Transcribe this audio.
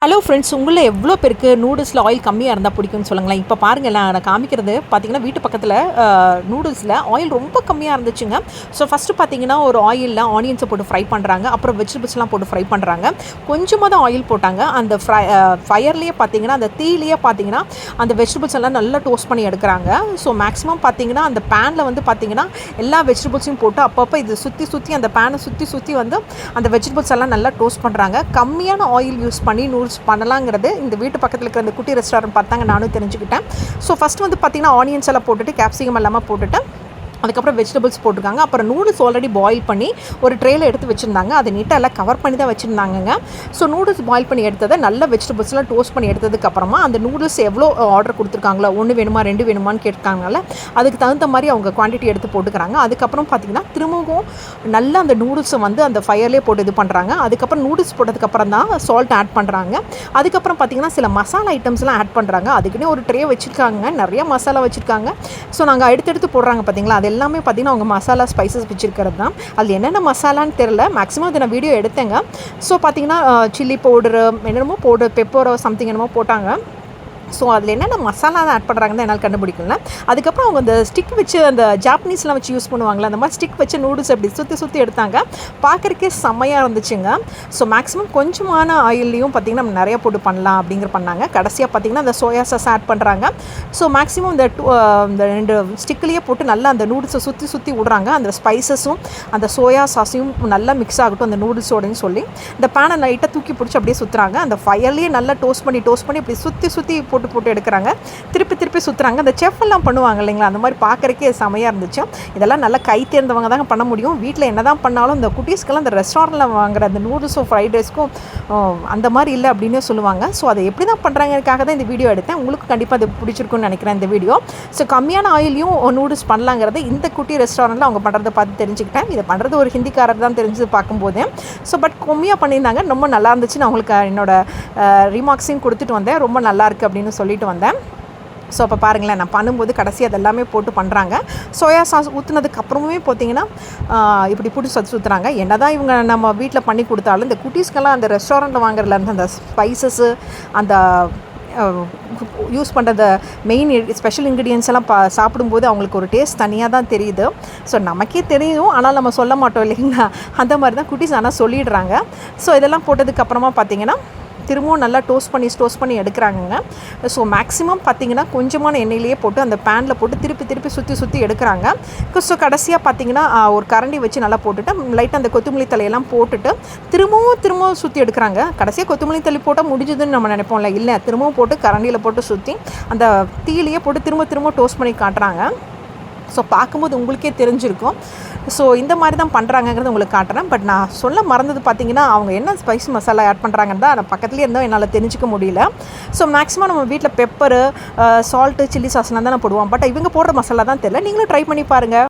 Hello friends, உங்களில் எவ்வளோ பேருக்கு நூடுல்ஸில் ஆயில் கம்மியாக இருந்தால் பிடிக்கும்னு சொல்லுங்களேன். இப்போ பாருங்களேன், நான் காமிக்கிறது பார்த்தீங்கன்னா வீட்டு பக்கத்தில் நூடுல்ஸில் ஆயில் ரொம்ப கம்மியாக இருந்துச்சுங்க. ஸோ ஃபஸ்ட்டு பார்த்தீங்கன்னா ஒரு ஆயிலில் ஆனியன்ஸை போட்டு ஃப்ரை பண்ணுறாங்க, அப்புறம் வெஜிடபிள்ஸ்லாம் போட்டு ஃப்ரை பண்ணுறாங்க. கொஞ்சமாக தான் ஆயில் போட்டாங்க. அந்த ஃபயர்லேயே பார்த்தீங்கன்னா அந்த தீயிலேயே பார்த்தீங்கன்னா அந்த வெஜிடபிள்ஸ் எல்லாம் நல்லா டோஸ்ட் பண்ணி எடுக்கிறாங்க. ஸோ மேக்ஸிமம் பார்த்தீங்கன்னா அந்த பேனில் வந்து பார்த்தீங்கன்னா எல்லா வெஜிடபிள்ஸையும் போட்டு அப்பப்போ இது சுற்றி அந்த பேனை சுற்றி வந்து அந்த வெஜிடபிள்ஸ் எல்லாம் நல்லா டோஸ்ட் பண்ணுறாங்க. கம்மியான ஆயில் யூஸ் பண்ணி பண்ணலாங்கிறது இந்த வீட்டு பக்கத்தில் இருக்கிற இந்த குட்டி ரெஸ்டாரண்ட் பார்த்தாங்க நானும் தெரிஞ்சுக்கிட்டேன். ஸோ ஃபஸ்ட்டு வந்து பார்த்திங்கன்னா ஆனியன்ஸ் எல்லாம் போட்டுட்டு கேப்சிகம் எல்லாமே போட்டுட்டு அதுக்கப்புறம் வெஜிடபிள்ஸ் போட்டிருக்காங்க. அப்புறம் நூடுல்ஸ் ஆல்ரெடி பாயில் பண்ணி ஒரு ட்ரேயில் எடுத்து வச்சுருந்தாங்க. அதை நீட்டாக எல்லாம் கவர் பண்ணி தான் வச்சுருந்தாங்கங்க. ஸோ நூடுல்ஸ் பாயில் பண்ணி எடுத்ததை நல்ல வெஜிடபிள்ஸ்லாம் டோஸ்ட் பண்ணி எடுத்ததுக்கப்புறமா அந்த நூடுல்ஸ் எவ்வளோ ஆர்டர் கொடுத்துருக்காங்களோ, 1 வேணுமா 2 வேணுமான்னு கேட்காங்கல்ல, அதுக்கு தகுந்த மாதிரி அவங்க குவான்டிட்டி எடுத்து போட்டுக்கிறாங்க. அதுக்கப்புறம் பார்த்திங்கன்னா திரும்பவும் நல்லா அந்த நூடுல்ஸை வந்து அந்த ஃபயர்லேயே போட்டு இது பண்ணுறாங்க. அதுக்கப்புறம் நூடுல்ஸ் போட்டதுக்கப்புறம் தான் சால்ட் ஆட் பண்ணுறாங்க. அதுக்கப்புறம் பார்த்திங்கன்னா சில மசாலா ஐட்டம்ஸ்லாம் ஆட் பண்ணுறாங்க. அதுக்குன்னே ஒரு ட்ரே வச்சுருக்காங்க, நிறையா மசாலா வச்சுருக்காங்க. ஸோ நாங்கள் எடுத்து போடுறாங்க பார்த்திங்களா, அது எல்லாமே பார்த்திங்கன்னா அவங்க மசாலா ஸ்பைசஸ் வச்சுருக்கிறது தான். அது என்னென்ன மசாலான்னு தெரில, மேக்ஸிமம் அதை நான் வீடியோ எடுத்தேங்க. ஸோ பார்த்திங்கன்னா சில்லி பவுடரு என்னென்னமோ பவுடர், பெப்பரோ சம்திங் என்னமோ போட்டாங்க. ஸோ அதில் என்னென்ன மசாலா என்னால் ஆட் பண்ணுறாங்கன்னு என்னால் கண்டுபிடிக்கல. அதுக்கப்புறம் அவங்க அந்த ஸ்டிக் வச்சு அந்த ஜாப்பனீஸ்லாம் வச்சு யூஸ் பண்ணுவாங்களே, அந்த மாதிரி ஸ்டிக் வச்சு நூடுல்ஸ் அப்படி சுற்றி எடுத்தாங்க. பார்க்குறக்கே செம்மையாக இருந்துச்சுங்க. ஸோ மேக்ஸிமம் கொஞ்சமான ஆயில்லையும் பார்த்திங்கன்னா நம்ம நிறையா போட்டு பண்ணலாம் அப்படிங்கிற பண்ணாங்க. கடைசியாக பார்த்திங்கன்னா அந்த சோயா சாஸ் ஆட் பண்ணுறாங்க. ஸோ மேக்ஸிமம் இந்த 2 ஸ்டிக்லேயே போட்டு நல்லா அந்த நூடுல்ஸை சுற்றி விடுறாங்க. அந்த ஸ்பைசஸும் அந்த சோயா சாஸையும் நல்லா மிக்ஸ் ஆகட்டும் அந்த நூடுல்ஸோடன்னு சொல்லி இந்த பேனை லைட்டாக தூக்கி பிடிச்சி அப்படியே சுற்றுறாங்க. அந்த ஃபயர்லேயே நல்லா டோஸ்ட் பண்ணி அப்படி சுற்றி போட்டு எடுக்கிறாங்க. திருப்பி சுற்றுறாங்க. அந்த செஃப் எல்லாம் பண்ணுவாங்க இல்லைங்களா, அந்த மாதிரி பார்க்குறக்கே செமையாக இருந்துச்சு. இதெல்லாம் நல்லா கை தேர்ந்தவங்க தாங்க பண்ண முடியும். வீட்டில் என்ன தான் பண்ணாலும் இந்த குட்டீஸ்க்கெல்லாம் அந்த ரெஸ்டாரண்ட்டில் வாங்குற அந்த நூடுல்ஸும் ஃப்ரைட் ரைஸ்க்கும் அந்த மாதிரி இல்லை அப்படின்னு சொல்லுவாங்க. ஸோ அதை எப்படி தான் பண்ணுறாங்கக்காக தான் இந்த வீடியோ எடுத்தேன். உங்களுக்கு கண்டிப்பாக அது பிடிச்சிருக்குன்னு நினைக்கிறேன் இந்த வீடியோ. ஸோ கம்மியான ஆயிலையும் நூடுல்ஸ் பண்ணலாங்கிறது இந்த குட்டி ரெஸ்டாரண்ட்டில் அவங்க பண்ணுறதை பார்த்து தெரிஞ்சுக்கிட்டேன். இதை பண்ணுறது ஒரு ஹிந்திக்காரர் தான் தெரிஞ்சது பார்க்கும்போது. ஸோ பட் கம்மியாக பண்ணியிருந்தாங்க, ரொம்ப நல்லா இருந்துச்சு. நான் உங்களுக்கு என்னோட ரிமார்க்ஸையும் கொடுத்துட்டு வந்தேன். ரொம்ப நல்லாயிருக்கு அப்படின்னு சொல்லிட்டு வந்தேன். ஸோ அப்போ பாருங்களேன், நான் பண்ணும்போது கடைசி அதெல்லாமே போட்டு பண்ணுறாங்க. சோயா சாஸ் ஊற்றுனதுக்கு அப்புறமே பார்த்தீங்கன்னா இப்படி போட்டு சுற்றுறாங்க. என்ன தான் இவங்க நம்ம வீட்டில் பண்ணி கொடுத்தாலும் இந்த குட்டீஸ்க்கெல்லாம் அந்த ரெஸ்டாரண்ட்டில் வாங்குறதுல அந்த ஸ்பைசஸ்ஸு அந்த யூஸ் பண்ணுற மெயின் ஸ்பெஷல் இன்க்ரீடியன்ஸ் எல்லாம் சாப்பிடும்போது அவங்களுக்கு ஒரு டேஸ்ட் தனியாக தான் தெரியுது. ஸோ நமக்கே தெரியும், ஆனால் நம்ம சொல்ல மாட்டோம் இல்லைங்களா. அந்த மாதிரி தான் குட்டீஸ் ஆனால் சொல்லிடுறாங்க. ஸோ இதெல்லாம் போட்டதுக்கப்புறமா பார்த்தீங்கன்னா திரும்பவும் நல்லா டோஸ்ட் பண்ணி எடுக்கிறாங்கங்க. ஸோ மேக்ஸிமம் பார்த்திங்கன்னா கொஞ்சமான எண்ணெயிலேயே போட்டு அந்த பேனில் போட்டு திருப்பி சுற்றி எடுக்கிறாங்க. ஸோ கடைசியாக பார்த்திங்கன்னா ஒரு கரண்டி வச்சு நல்லா போட்டுட்டு லைட்டாக அந்த கொத்தமல்லி தலையெல்லாம் போட்டுட்டு திரும்பவும் சுற்றி எடுக்கிறாங்க. கடைசியாக கொத்தமல்லி தள்ளி போட்டால் முடிஞ்சதுன்னு நம்ம நினைப்போம்ல, இல்லை திரும்பவும் போட்டு கரண்டியில் போட்டு சுற்றி அந்த தீயிலேயே போட்டு திரும்ப டோஸ்ட் பண்ணி காட்டுறாங்க. ஸோ பார்க்கும்போது உங்களுக்கே தெரிஞ்சிருக்கும். ஸோ இந்த மாதிரி தான் பண்ணுறாங்கங்கிறது உங்களுக்கு காட்டுறேன். பட் நான் சொல்ல மறந்தது பார்த்தீங்கன்னா அவங்க என்ன ஸ்பைஸ் மசாலா ஆட் பண்ணுறாங்கன்னு தான் நான் பக்கத்துலேயே இருந்தோம் என்னால் தெரிஞ்சிக்க முடியல. ஸோ மேக்ஸிமம் நம்ம வீட்டில் பெப்பரு, சால்ட்டு, சில்லி சாஸ்லாம் தான் நான் போடுவோம். பட் இவங்க போடுற மசாலா தான் தெரியல. நீங்களும் ட்ரை பண்ணி பாருங்கள்.